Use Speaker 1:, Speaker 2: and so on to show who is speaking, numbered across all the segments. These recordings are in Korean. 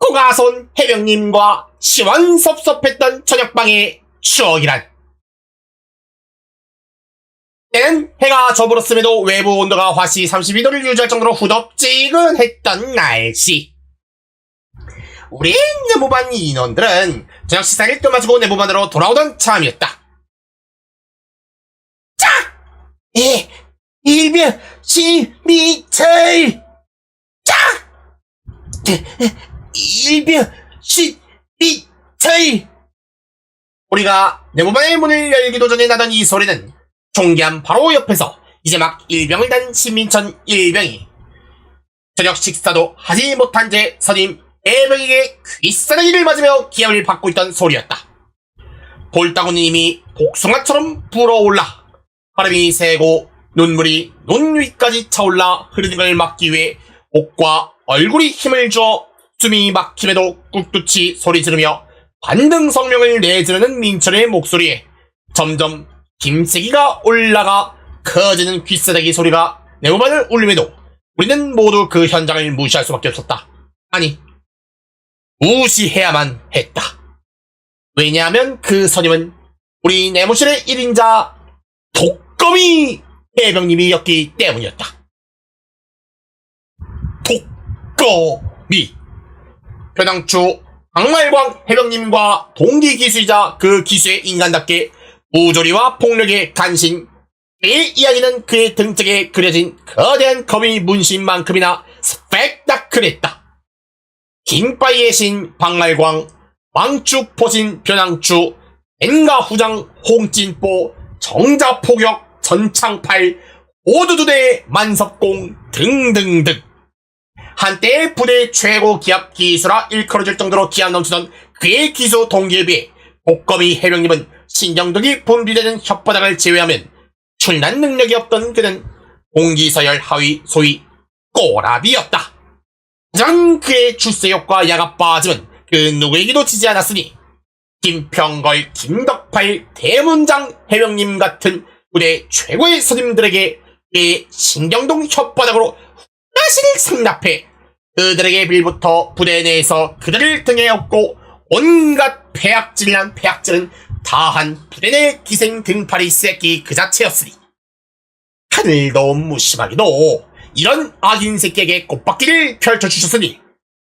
Speaker 1: 고가손 해병님과 시원섭섭했던 저녁방의 추억이란. 때는 해가 저물었음에도 외부 온도가 화씨 32도를 유지할 정도로 후덥지근했던 날씨. 우리 내무반 인원들은 저녁 식사를 끝마치고 내무반으로 돌아오던 참이었다. 자! 일병 신미철! 자! 일병 신미철! 우리가 내무반의 문을 열기도 전에 나던 이 소리는 총기함 바로 옆에서 이제 막 일병을 단 신민천 일병이 저녁 식사도 하지 못한 채 선임 해병에게 귀싸대기를 맞으며 기합을 받고 있던 소리였다. 볼따구니 이미 복숭아처럼 불어올라 바람이 새고 눈물이 눈 위까지 차올라 흐르는 걸 막기 위해 목과 얼굴이 힘을 주어 숨이 막힘에도 꿋꿋이 소리 지르며 반등 성명을 내지르는 민철의 목소리에 점점 김세기가 올라가 커지는 귀싸대기 소리가 내무반을 울림에도 우리는 모두 그 현장을 무시할 수밖에 없었다. 아니, 무시해야만 했다. 왜냐하면 그 선임은 우리 내무실의 1인자 독거미 해병님이었기 때문이었다. 독거미 변항추 박말광 해병님과 동기 기수이자 그 기수의 인간답게 무조리와 폭력의 간신, 그의 이야기는 그의 등짝에 그려진 거대한 거미 문신만큼이나 스펙타클했다. 긴바위의 신 박말광, 왕축 포신 변항추, 엔가 후장 홍진보, 정자포격, 전창팔, 오두두대 만석공 등등등. 한때 부대 최고 기합 기수라 일컬어질 정도로 기합 넘치던 그의 기수 동기에 비해 독거미 해병님은 신경덕이 분비되는 혓바닥을 제외하면 출난 능력이 없던 그는 공기서열 하위 소위 꼬라비였다. 하지만 그의 출세욕과 야가 빠짐은 그 누구에게도 지지 않았으니 김평걸, 김덕팔, 대문장 해병님 같은 부대 최고의 선임들에게 그의 신경동 혓바닥으로 후라시를 상납해 그들에게 빌부터 부대 내에서 그들을 등에 업고 온갖 폐악질난 폐악질은 다한 부대 내 기생 등팔이 새끼 그 자체였으니 하늘도 무심하게도 이런 악인 새끼에게 꽃받기를 펼쳐주셨으니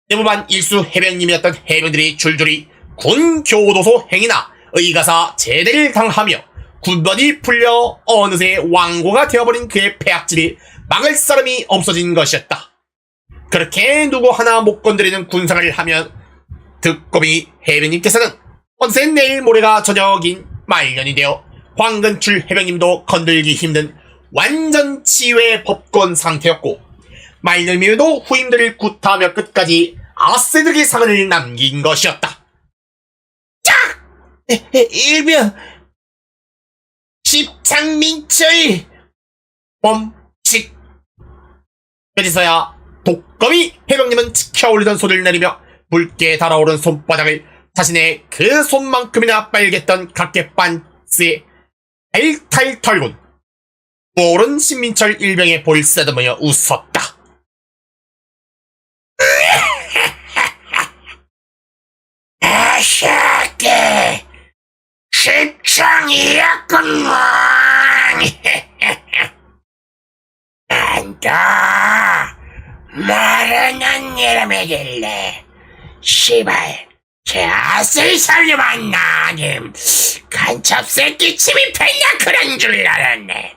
Speaker 1: 내무반 일수 해병님이었던 해병들이 줄줄이 군 교도소 행위나 의가사 제대를 당하며 군번이 풀려 어느새 왕고가 되어버린 그의 폐악질이 막을 사람이 없어진 것이었다. 그렇게 누구 하나 못 건드리는 군생활을 하면 듣고비 해병님께서는 어느새 내일 모레가 저녁인 말년이 되어 황근출 해병님도 건들기 힘든 완전 치외 법권 상태였고 말년이에도 후임들을 구타하며 끝까지 아세들에게 상을 남긴 것이었다. 자! 일병 십창민철 멈칫. 그제서야 독거미 해병님은 치켜올리던 소리를 내리며 붉게 달아오른 손바닥을 자신의 그 손만큼이나 빨갰던 각개반스에 탈탈 털곤 오른 신민철 일병의 볼을 쓰다듬으며 웃었다. 아샤께 십창이었구먼. 안다 말은 안 이름이길래 시발 제 아슬 살려봤나 님 간첩새끼 침입했냐 그런 줄 알았네.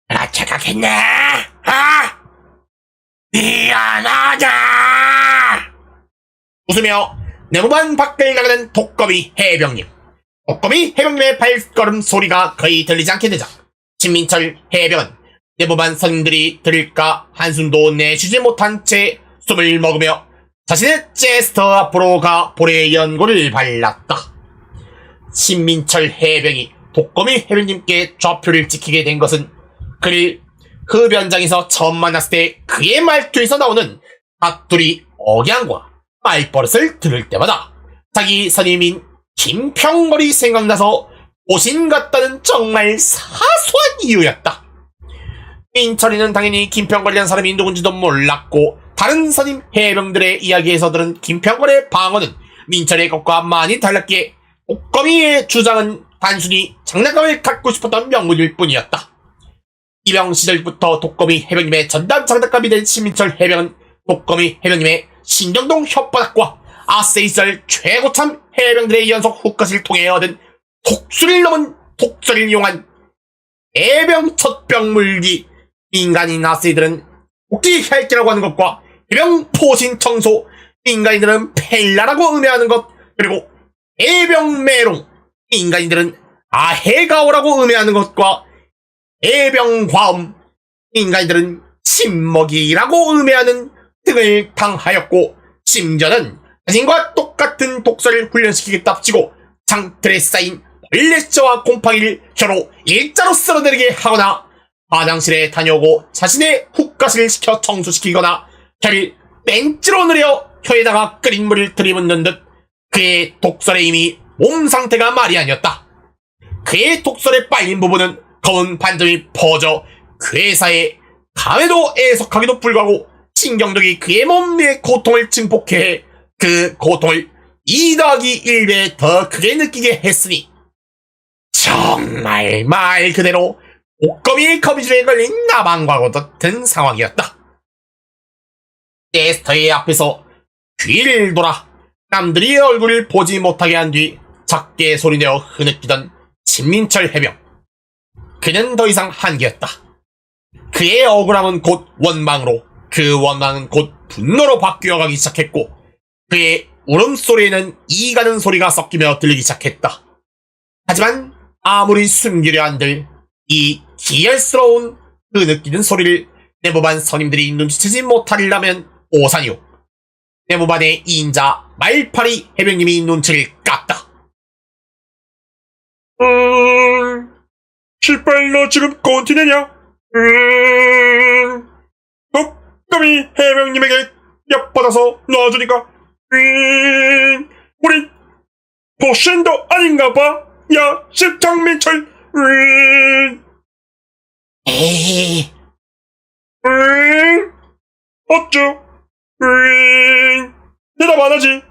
Speaker 1: 나 착각했네. 미안하다. 웃으며 내무반 밖을 나가는 독거미 해병님. 독거미 해병님의 발걸음 소리가 거의 들리지 않게 되자 신민철 해병은 내무반 선임들이 들을까 한숨도 내쉬지 못한 채 숨을 먹으며 자신의 제스터 앞으로 가 볼에 연고를 발랐다. 신민철 해병이 독거미 해병님께 좌표를 지키게 된 것은 그를 흡연장에서 처음 만났을 때 그의 말투에서 나오는 사투리 억양과 말버릇을 들을 때마다 자기 선임인 김평걸이 생각나서 오신 같다는 정말 사소한 이유였다. 민철이는 당연히 김평걸이라는 사람이 누군지도 몰랐고 다른 선임 해병들의 이야기에서 들은 김평권의 방어는 민철의 것과 많이 달랐기에 독거미의 주장은 단순히 장난감을 갖고 싶었던 명분일 뿐이었다. 이병 시절부터 독거미 해병님의 전담 장난감이 된 신민철 해병은 독거미 해병님의 신경동 혓바닥과 아세이 시절 최고참 해병들의 연속 훅컷을 통해 얻은 독수리를 넘은 독서리를 이용한 해병 첫병 물기. 인간인 아세이들은 복지 혈기라고 하는 것과 해병 포신 청소, 인간인들은 펠라라고 의미하는 것, 그리고 해병 메롱, 인간인들은 아해가오라고 의미하는 것과 해병 과음, 인간인들은 신먹이라고 의미하는 등을 당하였고, 심지어는 자신과 똑같은 독서를 훈련시키겠답시고 장틀에 쌓인 벌레자와 곰팡이를 혀로 일자로 쓸어내리게 하거나 화장실에 다녀오고 자신의 훅가스를 시켜 청소시키거나 혀를 벤치로 늘려 혀에다가 끓인 물을 들이붓는 듯 그의 독설에 이미 몸 상태가 말이 아니었다. 그의 독설에 빨린 부분은 검은 반점이 퍼져 괴사에 감에도 애석하기도 불구하고 신경덕이 그의 몸의 고통을 증폭해 그 고통을 2+1배 더 크게 느끼게 했으니 정말 말 그대로 독거미의 거미줄에 걸린 나방과도 같은 상황이었다. 테스터의 앞에서 귀를 돌아 남들이 얼굴을 보지 못하게 한 뒤 작게 소리내어 흐느끼던 신민철 해병. 그는 더 이상 한계였다. 그의 억울함은 곧 원망으로, 그 원망은 곧 분노로 바뀌어가기 시작했고 그의 울음소리에는 이 가는 소리가 섞이며 들리기 시작했다. 하지만 아무리 숨기려 한들 이 기열스러운 그 느끼는 소리를 내무반 선임들이 눈치채지 못하리라면 오산이요. 내무반의 인자 말파리 해병님이 눈치를 깠다.
Speaker 2: 시발 너 지금 꼰티네냐? 독거미 해병님에게 엿받아서 놔주니까 우린 보신도 아닌가봐. 야 십창민철.
Speaker 1: 에이,
Speaker 2: 어쭈? 대답 안하지?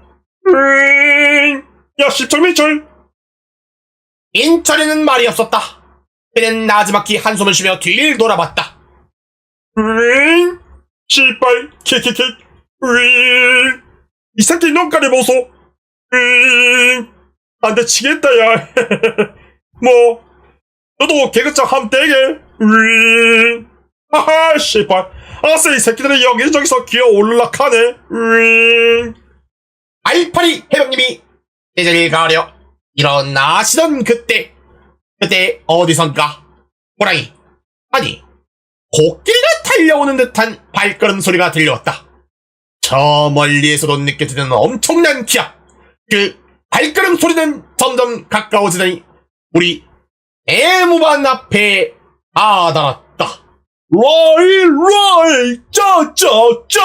Speaker 2: 야 십창민철.
Speaker 1: 인철이는 말이 없었다. 그는 나지막히 한숨을 쉬며 뒤를 돌아봤다.
Speaker 2: 시발 킥킥킥. 이 새끼 눈깔이 보소. 안돼 치겠다 야. 뭐 너도 개그장 함 떼게. 하하 시발 아싸 이 새끼들이 여기저기서 기어 올라가네.
Speaker 1: 알파리 해병님이 제자리를 가려 일어나시던 그때 어디선가 호랑이, 아니 코끼리가 달려오는 듯한 발걸음 소리가 들려왔다. 저 멀리에서도 느껴지는 엄청난 기압. 그 발걸음 소리는 점점 가까워지더니 우리 내무반 앞에 다다랐다.
Speaker 2: 라이 짜짜짜.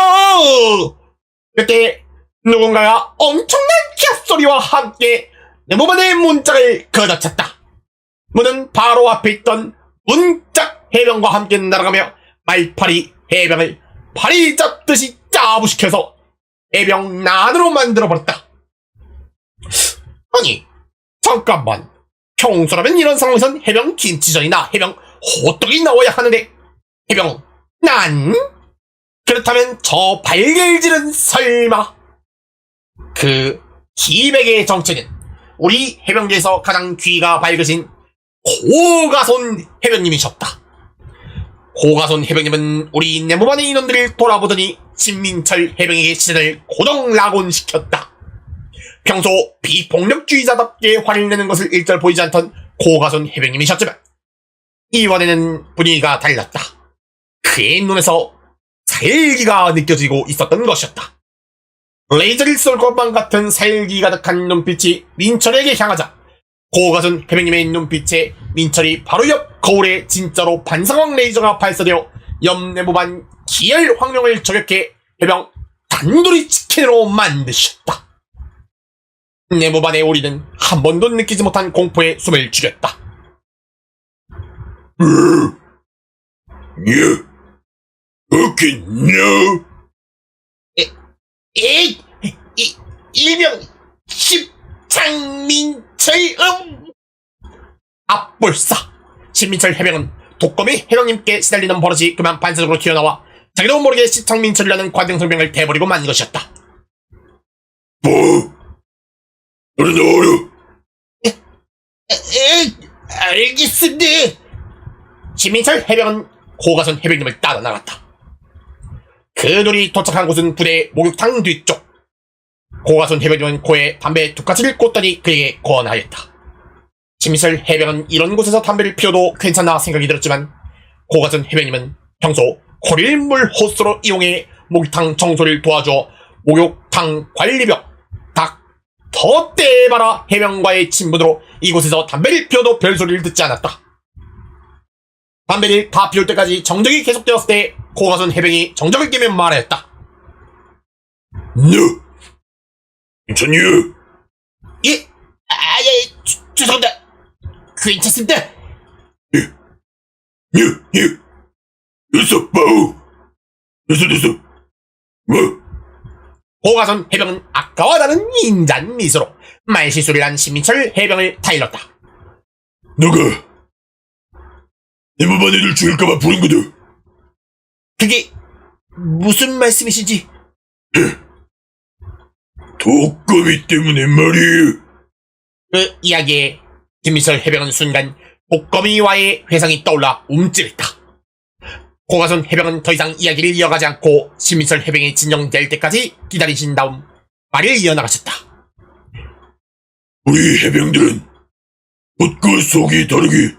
Speaker 1: 그때 누군가가 엄청난 기합 소리와 함께 내무반의 문짝을 걷어찼다. 문은 바로 앞에 있던 문짝 해병과 함께 날아가며 말파리 해병을 파리 잡듯이 짜부시켜서 해병 난으로 만들어버렸다. 아니 잠깐만, 평소라면 이런 상황에선 해병 김치전이나 해병 호떡이 나와야 하는데 해병 난? 그렇다면 저 발길질은 설마 그 기백의 정체는 우리 해병대에서 가장 귀가 밝으신 고가손 해병님이셨다. 고가손 해병님은 우리 내무반의 인원들을 돌아보더니 신민철 해병에게 시선을 고정락온시켰다. 평소 비폭력주의자답게 화를 내는 것을 일절 보이지 않던 고가손 해병님이셨지만 이번에는 분위기가 달랐다. 그의 눈에서 살기가 느껴지고 있었던 것이었다. 레이저를 쏠 것만 같은 살기 가득한 눈빛이 민철에게 향하자 고가손 해병님의 눈빛에 민철이 바로 옆 거울에 진짜로 반사광 레이저가 발사되어 옆 내무반 기열 황룡을 저격해 해병 단둘이 치킨으로 만드셨다. 내무반의 우리는 한 번도 느끼지 못한 공포에 숨을 죽였다.
Speaker 2: 웃긴 냐?
Speaker 1: 일명 장민철 앞볼싸. 신민철 해병은 독거미 해병님께 시달리는 버릇이 그만 반사적으로 튀어나와 자기도 모르게 장민철이라는 관등성명을 대버리고 만 것이었다.
Speaker 2: 뭐? 너는 나와라.
Speaker 1: 알겠습니다. 신민철 해병은 고가선 해병님을 따라 나갔다. 그들이 도착한 곳은 부대의 목욕탕 뒤쪽. 고가선 해병님은 코에 담배 두 가지를 꽂더니 그에게 권하였다. 신민철 해병은 이런 곳에서 담배를 피워도 괜찮나 생각이 들었지만 고가선 해병님은 평소 코릴물 호스로 이용해 목욕탕 청소를 도와줘 목욕탕 관리병 더 떼봐라 해병과의 친분으로 이곳에서 담배를 피워도 별소리를 듣지 않았다. 담배를 다 피울 때까지 정적이 계속되었을 때 고가선 해병이 정적을 깨며 말하였다.
Speaker 2: 너 괜찮니?
Speaker 1: 예? 죄송합니다. 괜찮습니다.
Speaker 2: 됐어, 빠우. 됐어. 뭐?
Speaker 1: 고가선 해병은 아까와 다른 인잔 미소로 말실수를 한 신민철 해병을 타일렀다.
Speaker 2: 너가 내 몸 안에를 죽일까봐 부른 거다.
Speaker 1: 그게 무슨 말씀이신지.
Speaker 2: 독거미 때문에 말이에요.
Speaker 1: 그 이야기에 신민철 해병은 순간 독거미와의 회상이 떠올라 움찔했다. 고가선 해병은 더 이상 이야기를 이어가지 않고 신민철 해병이 진정될 때까지 기다리신 다음 말을 이어나가셨다.
Speaker 2: 우리 해병들은 옷과 속이 다르게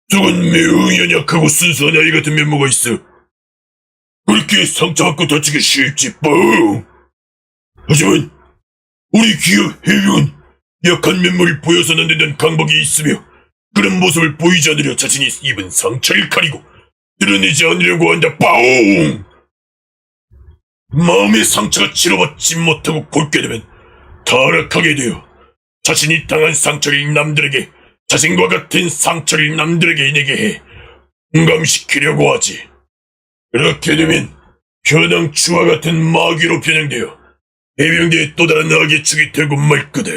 Speaker 2: 속은 매우 연약하고 순수한 아이 같은 면모가 있어. 그렇게 상처받고 다치기 쉽지 뻥. 하지만 우리 기업 해병은 약한 면모를 보여서는 안 된다는 강박이 있으며 그런 모습을 보이지 않으려 자신이 입은 상처를 가리고 드러내지 않으려고 한다. 빠옹! 마음의 상처가 치료받지 못하고 골게 되면 타락하게 되어 자신이 당한 상처를 남들에게 자신과 같은 상처를 남들에게 내게 해 공감시키려고 하지. 그렇게 되면 현황추와 같은 마귀로 변형되어 해병대의 또 다른 악의 축이 되고 말 거다.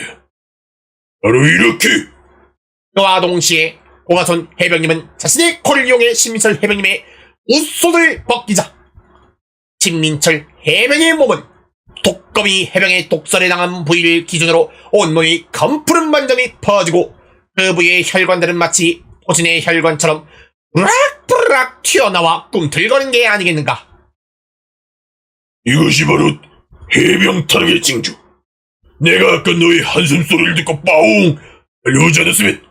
Speaker 2: 바로 이렇게.
Speaker 1: 그와 동시에 고가선 해병님은 자신의 코를 이용해 신민철 해병님의 옷소를 벗기자 신민철 해병의 몸은 독거미 해병의 독살에 당한 부위를 기준으로 온몸이 검푸른 반점이 퍼지고 그 부위의 혈관들은 마치 포진의 혈관처럼 우락부락 튀어나와 꿈틀거리는 게 아니겠는가.
Speaker 2: 이것이 바로 해병 타락의 징조. 내가 아까 너의 한숨 소리를 듣고 빠옹 알려오지 않았으면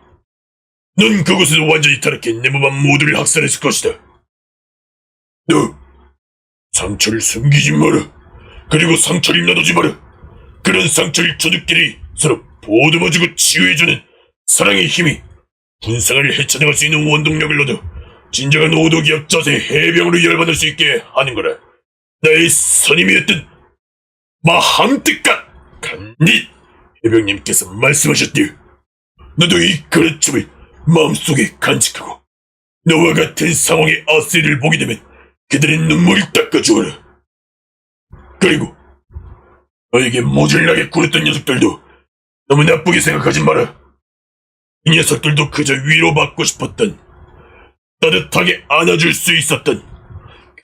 Speaker 2: 넌 그곳에서 완전히 타락해 내 몸 안 모두를 학살했을 것이다. 너 상처를 숨기지 마라. 그리고 상처를 놔두지 마라. 그런 상처를 저들끼리 서로 보듬어주고 치유해주는 사랑의 힘이 군상을 헤쳐나갈 수 있는 원동력을 얻어 진정한 오도기약 자세 해병으로 열받을 수 있게 하는 거라. 나의 선임이었던 마함뜻갓 간닛 해병님께서 말씀하셨디요. 너도 이 가르침을 마음속에 간직하고 너와 같은 상황의 아세를 보게 되면 그들의 눈물을 닦아주어라. 그리고 너에게 모질나게 굴었던 녀석들도 너무 나쁘게 생각하지 마라. 이 녀석들도 그저 위로받고 싶었던, 따뜻하게 안아줄 수 있었던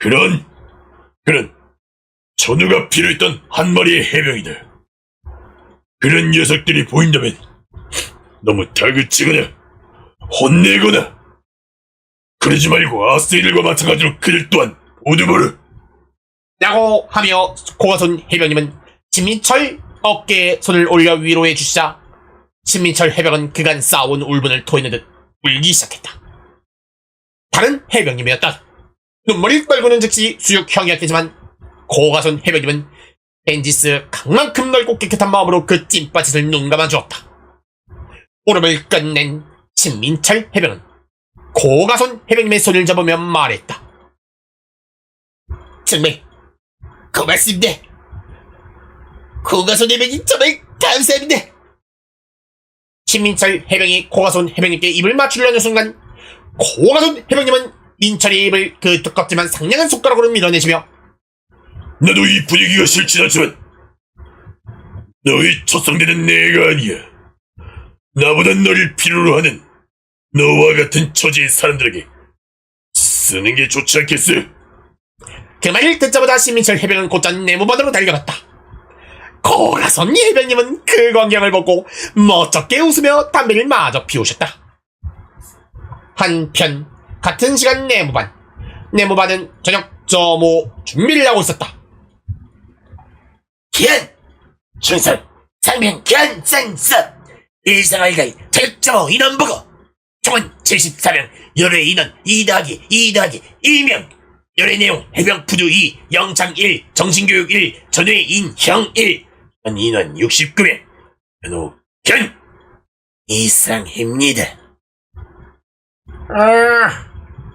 Speaker 2: 그런 전우가 필요했던 한 마리의 해병이다. 그런 녀석들이 보인다면 너무 다그치거나 혼내거나 그러지 말고 아세일과 마찬가지로 그들 또한 보듬어라.
Speaker 1: 라고 하며 고가선 해병님은 신민철 어깨에 손을 올려 위로해 주시자 신민철 해병은 그간 쌓아온 울분을 토해낸 듯 울기 시작했다. 다른 해병님이었다. 눈물이 떨구는 즉시 수육형이었겠지만 고가선 해병님은 벤지스 강만큼 넓고 깨끗한 마음으로 그 찐빠짓을 눈 감아주었다. 울음을 끝낸 신민철 해병은 고가선 해병님의 손을 잡으며 말했다. 정말 고맙습니다. 고가선 해병이 정말 감사합니다. 신민철 해병이 고가선 해병님께 입을 맞추려는 순간 고가선 해병님은 민철의 입을 그 두껍지만 상냥한 손가락으로 밀어내시며
Speaker 2: 나도 이 분위기가 싫진 않지만 너희 첫 상대는 내가 아니야. 나보다 너를 필요로 하는 너와 같은 처지의 사람들에게 쓰는 게 좋지 않겠어?
Speaker 1: 그 말을 듣자마자 신민철 해병은 곧장 내무반으로 달려갔다. 거가선 이 해병님은 그 광경을 보고 멋쩍게 웃으며 담배를 마저 피우셨다. 한편 같은 시간 내무반은 저녁 점호 준비를 하고 있었다.
Speaker 3: 기한, 충성, 상명, 기한, 상습, 일상알가이, 특정호 인원보고, 총은 74명, 열의 인원 2+2+2 1명, 열의 내용, 해병 푸드 2, 영창 1, 정신교육 1, 전회 인형 1, 현 인원 69명, 현호, 견, 이상입니다.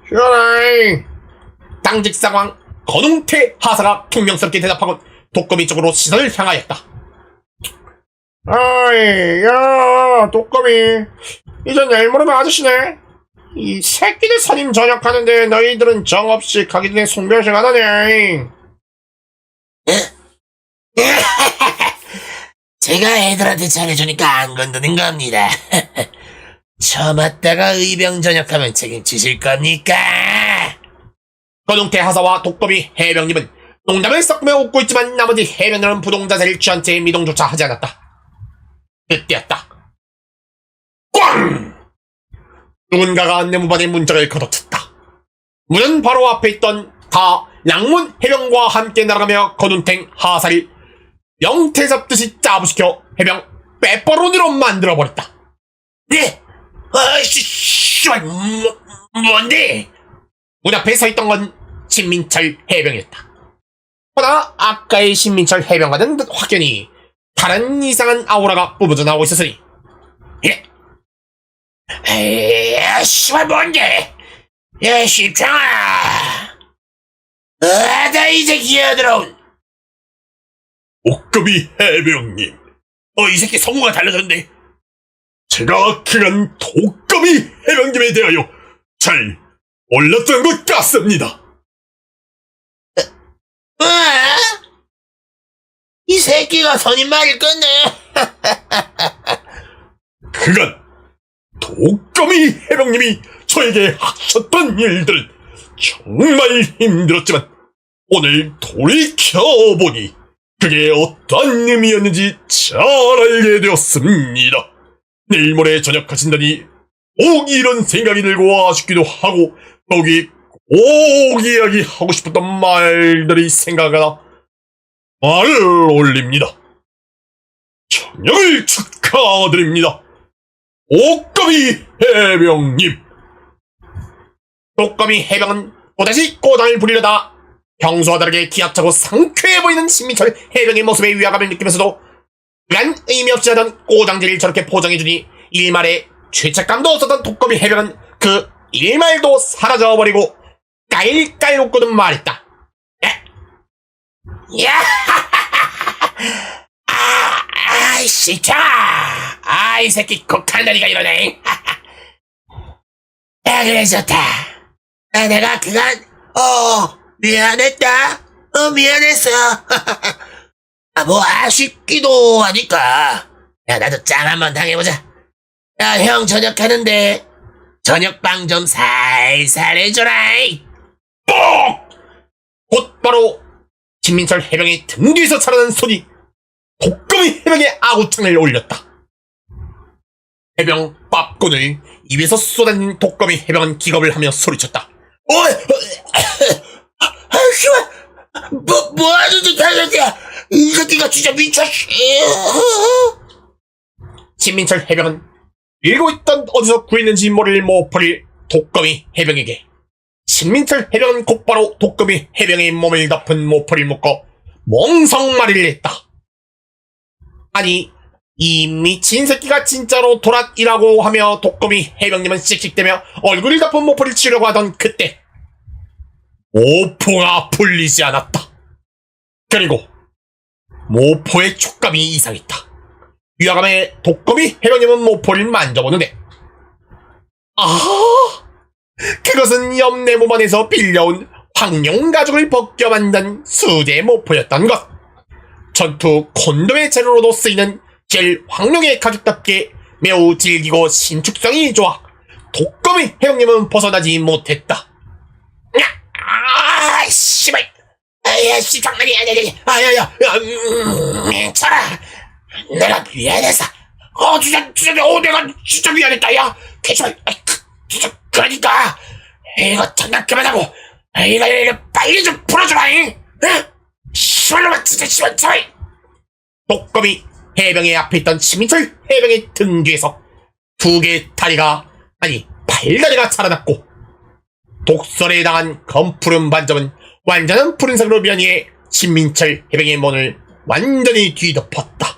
Speaker 1: 현아이. 당직 상황 건웅태 하사가 퉁명스럽게 대답하고 독거미 쪽으로 시선을 향하였다. 아이, 야, 독거미. 이제 내일 모레면 아저씨네. 이 새끼들 선임 전역하는데 너희들은 정없이 가기 전에 송별식 안 하네.
Speaker 3: 제가 애들한테 잘해주니까 안 건드는 겁니다. 처음 왔다가 의병 전역하면 책임지실 겁니까?
Speaker 1: 건웅태 하사와 독거미 해병님은 농담을 섞으며 웃고 있지만 나머지 해병들은 부동자세를 취한 채 미동조차 하지 않았다. 그때였다. 꽝! 누군가가 내무반의 문짝을 걷어찼다. 문은 바로 앞에 있던 다 양문 해병과 함께 날아가며 건운탱 하사를 명태 잡듯이 짜부시켜 해병 빼버론으로 만들어버렸다.
Speaker 3: 네? 씨발, 뭔데?
Speaker 1: 문 앞에 서 있던 건 신민철 해병이었다. 그러나 아까의 신민철 해병과는 확연히 다른 이상한 아우라가 뿜어져 나오고 있었으니,
Speaker 3: 예? 에이, 씨발, 뭔데? 야, 십창아! 나 이제 기어들어온.
Speaker 2: 독거미 해병님,
Speaker 3: 이 새끼 성우가 달라졌네.
Speaker 2: 제가 그간 독거미 해병님에 대하여 잘 몰랐던 것 같습니다.
Speaker 3: 이 새끼가 선임 말을 끊네.
Speaker 2: 그간 독거미 해병님이 저에게 하셨던 일들은 정말 힘들었지만 오늘 돌이켜보니 그게 어떠한 의미였는지 잘 알게 되었습니다. 내일 모레 전역하신다니 꼭 이런 생각이 들고 아쉽기도 하고 더욱이 꼭 이야기하고 싶었던 말들이 생각나 말을 올립니다. 전역을 축하드립니다. 독거미 해병님.
Speaker 1: 독거미 해병은 또다시 꼬장을 부리려다 평소와 다르게 기압차고 상쾌해 보이는 신민철 해병의 모습에 위화감을 느끼면서도 그간 의미 없이 하던 꼬장질을 저렇게 포장해주니 일말에 죄책감도 없었던 독거미 해병은 그 일말도 사라져버리고 깔깔 웃고는 말했다.
Speaker 3: 야! 아이씨, 자! 이 새끼 곡한다리가 이러네. 야, 그래, 좋다. 내가 그간, 미안했다. 미안했어. 뭐, 아쉽기도 하니까. 야, 나도 짱 한번 당해보자. 야, 형 저녁하는데, 저녁방 좀 살살 해줘라이.
Speaker 1: 뻑! 곧바로 신민철 해병의 등 뒤에서 자라는 손이 독거미 해병의 아구창을 올렸다. 해병 밥꾼을 입에서 쏟아낸 독거미 해병은 기겁을 하며 소리쳤다.
Speaker 3: 씨발, 뭐하는 짓 하는데, 이 새끼가 진짜 미쳤어.
Speaker 1: 신민철 해병은 밀고 있던 어디서 구했는지 모를 모포를 독거미 해병에게, 신민철 해병은 곧바로 독거미 해병의 몸을 덮은 모포를 묶어 멍석말이를 했다. 아니, 이 미친 새끼가 진짜로 도랏이라고 하며 독거미 해병님은 씩씩대며 얼굴을 덮은 모포를 치려고 하던 그때 모포가 풀리지 않았다. 그리고 모포의 촉감이 이상했다. 위화감에 독거미 해병님은 모포를 만져보는데, 그것은 옆 내무반에서 빌려온 황룡 가죽을 벗겨 만든 수제 모포였던 것. 전투 콘돔의 재료로도 쓰이는 젤 황룡의 가죽답게 매우 질기고 신축성이 좋아 독거미 해병님은 벗어나지 못했다.
Speaker 3: 씨발. 씨, 장난이 아니야. 쳐라. 내가 미안해서. 내가 진짜 미안했다, 야. 개발, 진짜, 그러니까. 이거 장난 그만하고. 이거 빨리 좀 풀어주라, 잉. 씨발로만 진짜 씨발, 제발.
Speaker 1: 독거미 해병의 앞에 있던 신민철 해병의 등 뒤에서 두 개의 다리가, 아니, 팔다리가 자라났고, 독설에 당한 검푸른 반점은 완전한 푸른색으로 변이해 신민철 해병의 몸을 완전히 뒤덮었다.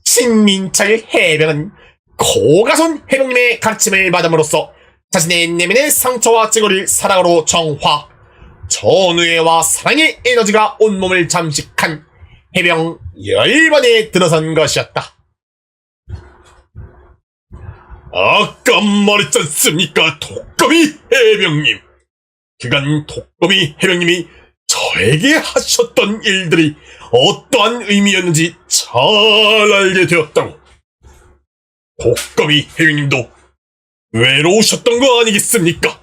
Speaker 1: 신민철 해병은 고가손 해병님의 가르침을 받음으로써 자신의 내면의 상처와 증오를 사랑으로 정화, 전우애와 사랑의 에너지가 온몸을 잠식한 해병 열반에 들어선 것이었다.
Speaker 2: 아까 말했지 않습니까, 독거미 해병님. 그간 독거미 해병님이 저에게 하셨던 일들이 어떠한 의미였는지 잘 알게 되었다고. 독거미 해병님도 외로우셨던 거 아니겠습니까?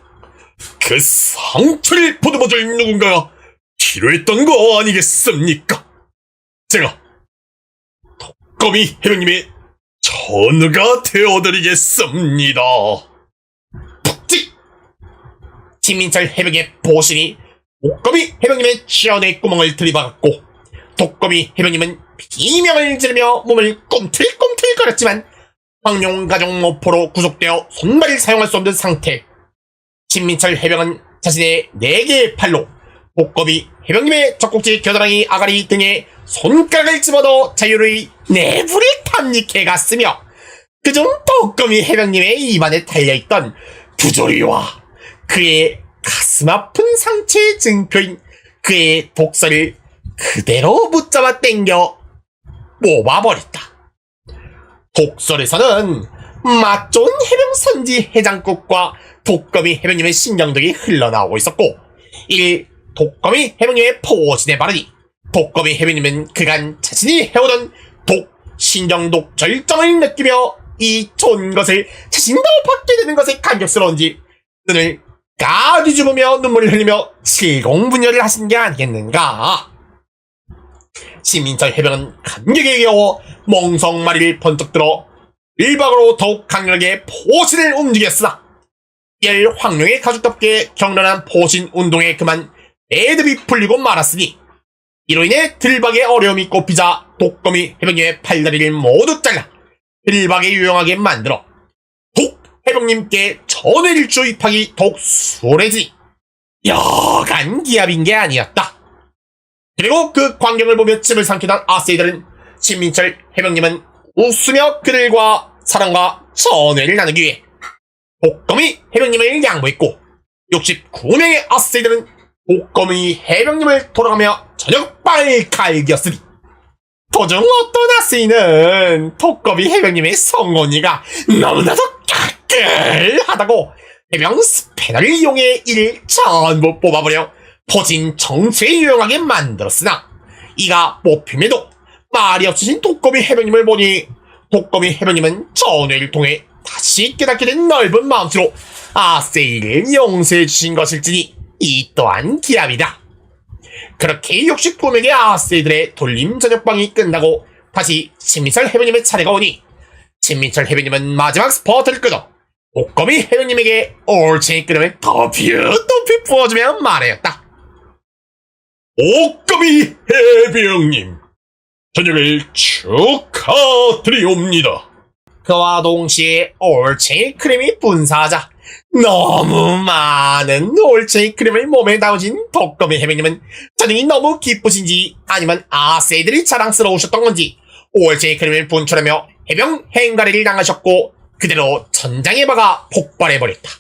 Speaker 2: 그 상처를 보듬어줄 누군가가 필요했던 거 아니겠습니까? 제가 독거미 해병님의 전우가 되어드리겠습니다.
Speaker 1: 푹찍! 신민철 해병의 보신이 독거미 해병님의 치아의 구멍을 들이박았고 독거미 해병님은 비명을 지르며 몸을 꿈틀꿈틀거렸지만 황룡가족 모포로 구속되어 손발을 사용할 수 없는 상태. 신민철 해병은 자신의 4개의 팔로 독거미 해병님의 젖꼭지, 겨드랑이, 아가리 등에 손가락을 집어넣어 자유로이 내부를 탐닉해갔으며 그중 독거미 해병님의 입안에 달려있던 부조리와 그의 가슴 아픈 상처의 증표인 그의 독서를 그대로 붙잡아 당겨 뽑아버렸다. 독설에서는 맛 좋은 해병 선지 해장국과 독거미 해병님의 신경들이 흘러나오고 있었고 독거미 해병님의 포진에 바르니 독거미 해병님은 그간 자신이 해오던 신경독 절정을 느끼며 이 좋은 것을 자신도 받게 되는 것에 감격스러운지 눈을 까뒤집으며 눈물을 흘리며 실공분열을 하신 게 아니겠는가. 신민철 해병은 감격에 겨워 멍석마리를 번쩍 들어 일박으로 더욱 강력하게 포신을 움직였으나 열 황룡의 가죽답게 격렬한 포신 운동에 그만 매듭이 풀리고 말았으니 이로 인해 들박의 어려움이 꼽히자 독거미 해병님의 팔다리를 모두 잘라 들박에 유용하게 만들어 독 해병님께 전회를 주입하기 더욱 수월해지니 여간 기합인 게 아니었다. 그리고 그 광경을 보며 침을 삼키던 아세이들은 신민철 해병님은 웃으며 그들과 사랑과 전회를 나누기 위해 독거미 해병님을 양보했고 69명의 아세이들은 독거미 해병님을 돌아가며 저녁빵을 갈겼으니 도중 어떤 아세이는 독거미 해병님의 성원이가 너무나도 까끌하다고 해병 스패너를 이용해 이를 전부 뽑아버려 포진 정체에 유용하게 만들었으나 이가 뽑힘에도 말이 없으신 독거미 해병님을 보니 독거미 해병님은 전회를 통해 다시 깨닫게 된 넓은 마음으로 아세이를 용서해 주신 것일지니 이 또한 기합이다. 그렇게 69명의 아세이들의 돌림 저녁방이 끝나고 다시 신민철 해병님의 차례가 오니 신민철 해병님은 마지막 스포트를 끄어 독거미 해병님에게 올챙이 끓음을 더피 부어주며 말하였다.
Speaker 2: 독거미 해병님, 저녁을 축하드리옵니다.
Speaker 1: 그와 동시에 올챙이 크림이 분사하자 너무 많은 올챙이 크림을 몸에 담으신 독거미 해병님은 저녁이 너무 기쁘신지 아니면 아세이들이 자랑스러우셨던 건지 올챙이 크림을 분출하며 해병 행가리를 당하셨고 그대로 천장에 박아 폭발해버렸다.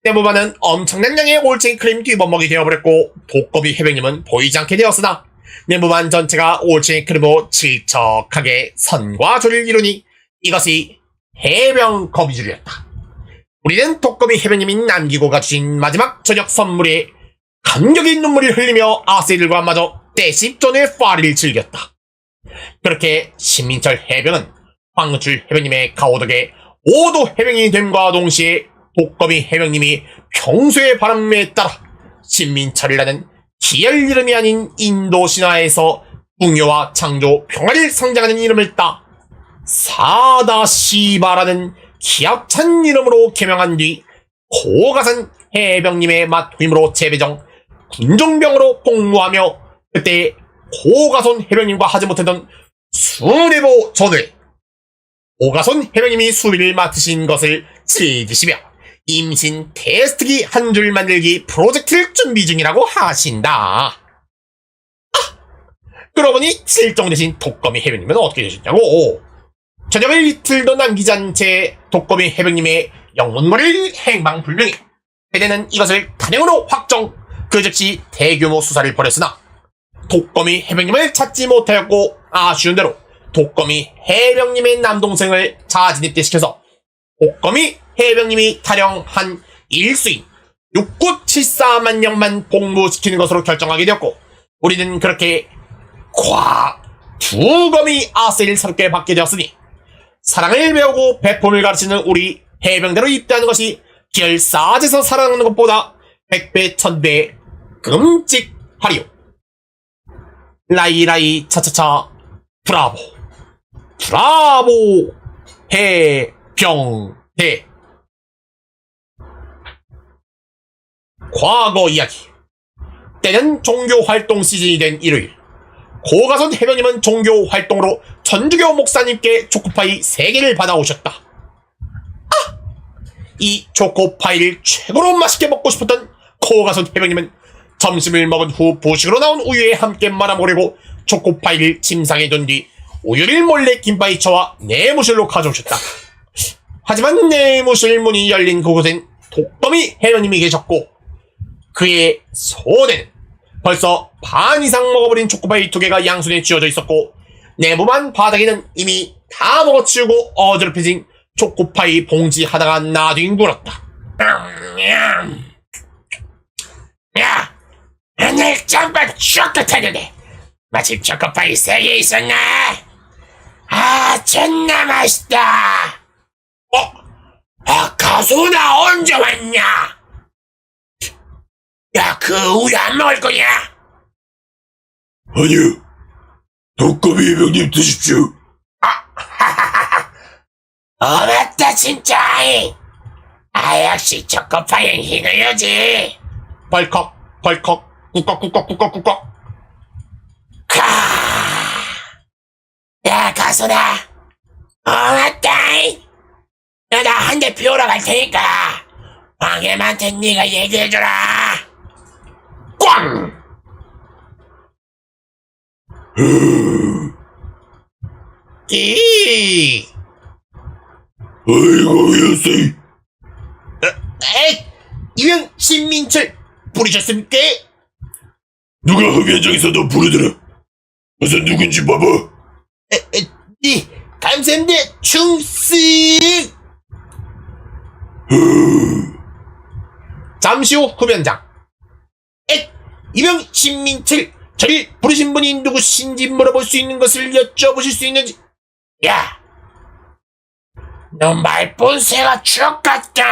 Speaker 1: 대부분은 엄청난 양의 올챙이 크림 뒤범벅이 되어버렸고 독거미 해병님은 보이지 않게 되었으나 내부만 전체가 올챙이 크림으로 질척하게 선과 조를 이루니 이것이 해병 거미줄이었다. 우리는 독거미 해병님이 남기고 가주신 마지막 저녁 선물에 감격의 눈물을 흘리며 아세들과 마저 떼씹전의 파리를 즐겼다. 그렇게 신민철 해병은 황우출 해병님의 가호덕에 오도 해병이 됨과 동시에 독거미 해병님이 평소의 바람에 따라 신민철이라는 기열 이름이 아닌 인도 신화에서 궁여와 창조, 평화를 상징하는 이름을 따 사다시바라는 기합찬 이름으로 개명한 뒤 고가산 해병님의 맞후임으로 재배정 군종병으로 복무하며 그때 고가손 해병님과 하지 못했던 수뇌보 전을 고가손 해병님이 수비를 맡으신 것을 즐기시며 임신 테스트기 한 줄 만들기 프로젝트를 준비 중이라고 하신다. 그러고 보니 실종 대신 독거미 해병님은 어떻게 되셨냐고. 저녁을 이틀도 남기지 않은 채 독거미 해병님의 영문머리를 행방불명해. 대대는 이것을 단행으로 확정. 그 즉시 대규모 수사를 벌였으나 독거미 해병님을 찾지 못하였고 아쉬운 대로 독거미 해병님의 남동생을 자진입대시켜서 독거미 해병님이 타령한 일수인 6974만 명만 복무시키는 것으로 결정하게 되었고 우리는 그렇게 두거미 아세를 새롭게 받게 되었으니 사랑을 배우고 배품을 가르치는 우리 해병대로 입대하는 것이 기열사제에서 살아가는 것보다 100배 1000배 끔찍하리요. 라이라이 차차차 브라보 브라보 해병대. 과거 이야기. 때는 종교활동 시즌이 된 일요일 고가선 해병님은 종교활동으로 천주교 목사님께 초코파이 3개를 받아오셨다. 이 초코파이를 최고로 맛있게 먹고 싶었던 고가선 해병님은 점심을 먹은 후 보식으로 나온 우유에 함께 말아먹으려고 초코파이를 침상에 둔 뒤 우유를 몰래 김바이처와 내무실로 가져오셨다. 하지만 내무실 문이 열린 그곳엔 독거미 해병님이 계셨고 그의 손에는 벌써 반 이상 먹어버린 초코파이 2개가 양손에 쥐어져 있었고 내부만 바닥에는 이미 다 먹어치우고 어지럽혀진 초코파이 봉지 하나가 나뒹 굴었다.
Speaker 3: 야, 오늘 정말 쫓긋했는데 마침 초코파이 3개 있었나? 아, 존나 맛있다. 가수나 언제 왔냐? 야, 그 우유 안 먹을 거냐?
Speaker 2: 아니요. 독거미 해병님 드십시오.
Speaker 3: 맞다 진짜. 역시 초코파이는 흰우유지.
Speaker 1: 벌컥 벌컥 꾸꺽꾸꺽꾸꺽꾸꺽.
Speaker 3: 야, 가수나. 맞다. 나 한 대 피우러 갈 테니까 황해한테 네가 얘기해줘라.
Speaker 1: 꽝!
Speaker 2: 아이고 여세.
Speaker 1: 이명 신민철 부르셨습니까?
Speaker 2: 누가 흡연장에서 너 부르더라. 어서 누군지 봐봐.
Speaker 1: 네, 감사합니다. 충승. 잠시 후 흡연장. 이명 신민철, 저를 부르신 분이 누구신지 물어볼 수 있는 것을 여쭤보실 수 있는지.
Speaker 3: 야, 너 말본새가 추억 같다.